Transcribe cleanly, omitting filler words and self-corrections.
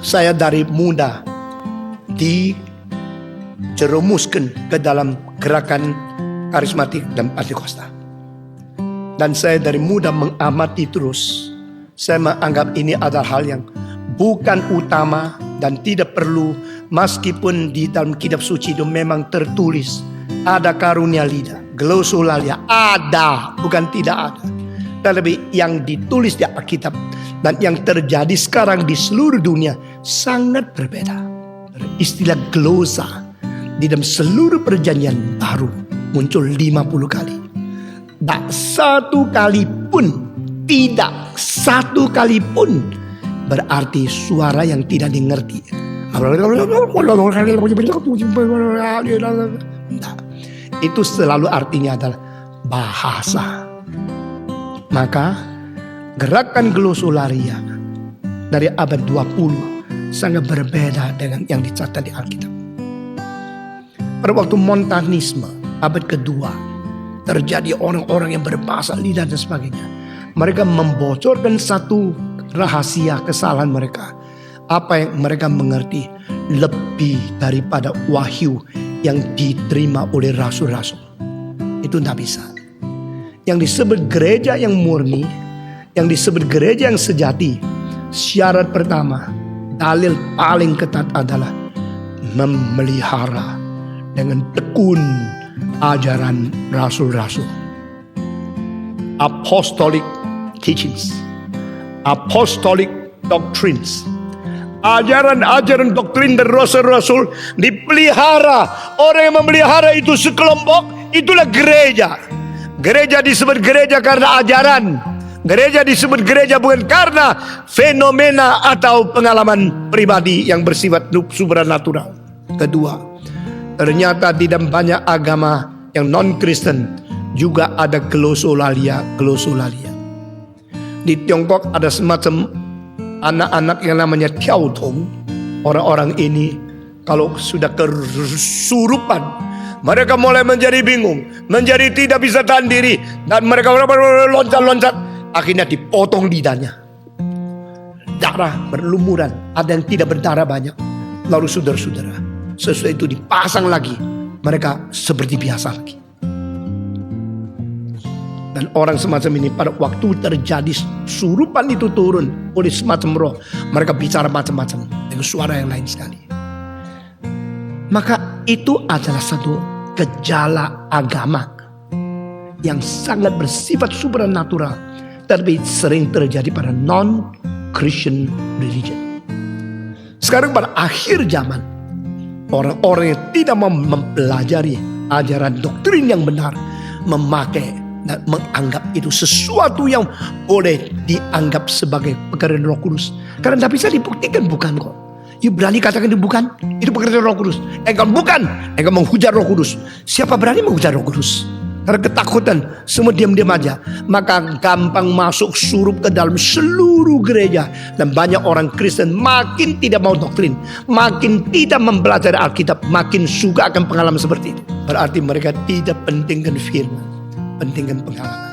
Saya dari muda dijerumuskan ke dalam gerakan karismatik dan Pentakosta. Dan saya dari muda mengamati terus. Saya menganggap ini adalah hal yang bukan utama dan tidak perlu, meskipun di dalam kitab suci itu memang tertulis ada karunia lidah, glosolalia, ada, bukan tidak ada. Tetapi yang ditulis di Alkitab dan yang terjadi sekarang di seluruh dunia sangat berbeda. Istilah glosa di dalam seluruh perjanjian baru muncul 50 kali. Tak satu kali pun, tidak satu kali pun berarti suara yang tidak dimengerti. Nah, itu selalu artinya adalah bahasa. Maka gerakan glosolalia dari abad 20 sangat berbeda dengan yang dicatat di Alkitab. Pada waktu Montanisme abad kedua terjadi orang-orang yang berbahasa lidah dan sebagainya. Mereka membocorkan satu rahasia kesalahan mereka. Apa yang mereka mengerti lebih daripada wahyu yang diterima oleh rasul-rasul. Itu tidak bisa. Yang disebut gereja yang murni, yang disebut gereja yang sejati, syarat pertama, dalil paling ketat adalah memelihara dengan tekun ajaran rasul-rasul. Apostolic teachings, apostolic doctrines, ajaran-ajaran doktrin dari rasul-rasul dipelihara. Orang yang memelihara itu sekelompok, itulah gereja. Gereja disebut gereja karena ajaran. Gereja disebut gereja bukan karena fenomena atau pengalaman pribadi yang bersifat supranatural. Kedua, ternyata di dalam banyak agama yang non-Kristen juga ada glosolalia. Di Tiongkok ada semacam anak-anak yang namanya Tiao Tong. Orang-orang ini kalau sudah kesurupan, mereka mulai menjadi bingung, menjadi tidak bisa tahan diri, dan mereka loncat-loncat. Akhirnya dipotong lidahnya. Darah berlumuran, ada yang tidak berdarah banyak. Lalu saudara-saudara, sesudah itu dipasang lagi, mereka seperti biasa lagi. Dan orang semacam ini pada waktu terjadi surupan itu turun oleh semacam roh, mereka bicara macam-macam dengan suara yang lain sekali. Maka itu adalah satu gejala agama yang sangat bersifat supernatural, tapi sering terjadi pada non-Christian religion. Sekarang pada akhir zaman, orang-orang yang tidak mempelajari ajaran doktrin yang benar, memakai dan menganggap itu sesuatu yang boleh dianggap sebagai pekerjaan Roh Kudus. Karena tidak bisa dibuktikan bukan kok. You berani katakan itu bukan? Itu pekerjaan Roh Kudus. Engkau bukan, engkau menghujat Roh Kudus. Siapa berani menghujat Roh Kudus? Karena ketakutan, semua diam-diam aja. Maka gampang masuk surup ke dalam seluruh gereja. Dan banyak orang Kristen makin tidak mau doktrin, makin tidak mempelajari Alkitab, makin suka akan pengalaman seperti itu. Berarti mereka tidak pentingkan firman, pentingkan pengalaman.